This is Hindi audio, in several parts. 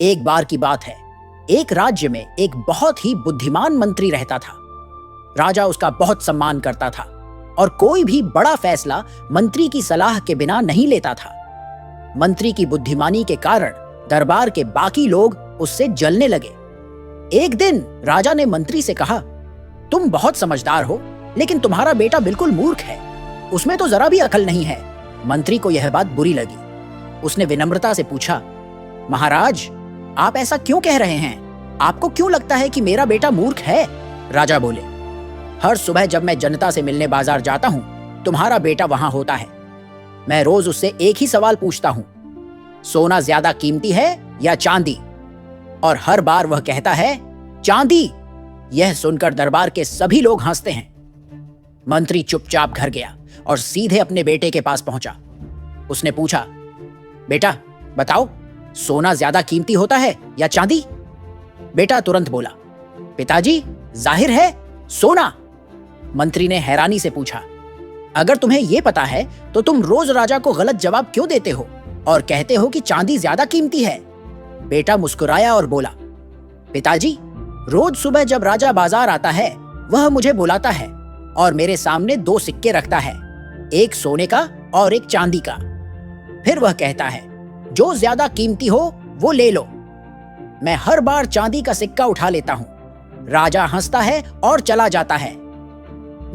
एक बार की बात है, एक राज्य में एक बहुत ही बुद्धिमान मंत्री रहता था। राजा उसका बहुत सम्मान करता था और कोई भी बड़ा फैसला मंत्री की सलाह के बिना नहीं लेता था। मंत्री की बुद्धिमानी के कारण दरबार के बाकी लोग उससे जलने लगे। एक दिन राजा ने मंत्री से कहा, तुम बहुत समझदार हो, लेकिन तुम्हारा बेटा बिल्कुल मूर्ख है, उसमें तो जरा भी अकल नहीं है। मंत्री को यह बात बुरी लगी। उसने विनम्रता से पूछा, महाराज, आप ऐसा क्यों कह रहे हैं? आपको क्यों लगता है कि मेरा बेटा मूर्ख है? राजा बोले, हर सुबह जब मैं जनता से मिलने बाजार जाता हूँ, तुम्हारा बेटा वहां होता है। मैं रोज उससे एक ही सवाल पूछता हूँ, सोना ज्यादा कीमती है या चांदी? और हर बार वह कहता है, चांदी। यह सुनकर दरबार के सभी लोग हंसते हैं। मंत्री चुपचाप घर गया और सीधे अपने बेटे के पास पहुंचा। उसने पूछा, बेटा बताओ, सोना ज्यादा कीमती होता है या चांदी? बेटा तुरंत बोला, पिताजी, जाहिर है सोना। मंत्री ने हैरानी से पूछा, अगर तुम्हें यह पता है तो तुम रोज राजा को गलत जवाब क्यों देते हो और कहते हो कि चांदी ज्यादा कीमती है? बेटा मुस्कुराया और बोला, पिताजी, रोज सुबह जब राजा बाजार आता है, वह मुझे बुलाता है और मेरे सामने दो सिक्के रखता है, एक सोने का और एक चांदी का। फिर वह कहता है, जो ज्यादा कीमती हो वो ले लो। मैं हर बार चांदी का सिक्का उठा लेता हूं। राजा हंसता है और चला जाता है।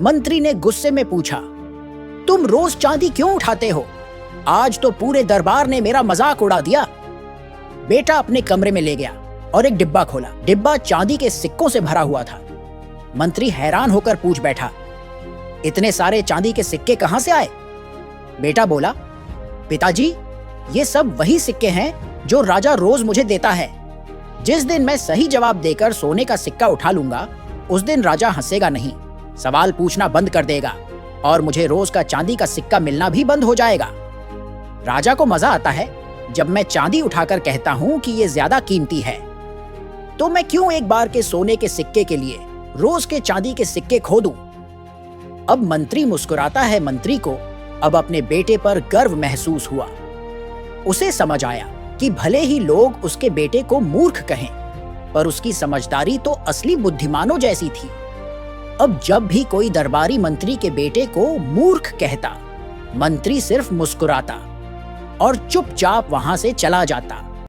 मंत्री ने गुस्से में पूछा, तुम रोज चांदी क्यों उठाते हो? आज तो पूरे दरबार ने मेरा मजाक उड़ा दिया। बेटा अपने कमरे में ले गया और एक डिब्बा खोला। डिब्बा चांदी के सिक्कों से भरा हुआ था। मंत्री हैरान होकर पूछ बैठा, इतने सारे चांदी के सिक्के कहां से आए? बेटा बोला, पिताजी, ये सब वही सिक्के हैं जो राजा रोज मुझे देता है। जिस दिन मैं सही जवाब देकर सोने का सिक्का उठा लूंगा, उस दिन राजा हंसेगा नहीं, सवाल पूछना बंद कर देगा और मुझे रोज का चांदी का सिक्का मिलना भी बंद हो जाएगा। राजा को मजा आता है जब मैं चांदी उठाकर कहता हूं कि ये ज्यादा कीमती है। तो मैं क्यों एक बार के सोने के सिक्के के लिए रोज के चांदी के सिक्के खो दूं? अब मंत्री मुस्कुराता है। मंत्री को अब अपने बेटे पर गर्व महसूस हुआ। उसे समझ आया कि भले ही लोग उसके बेटे को मूर्ख कहें, पर उसकी समझदारी तो असली बुद्धिमानों जैसी थी। अब जब भी कोई दरबारी मंत्री के बेटे को मूर्ख कहता, मंत्री सिर्फ मुस्कुराता और चुपचाप वहां से चला जाता।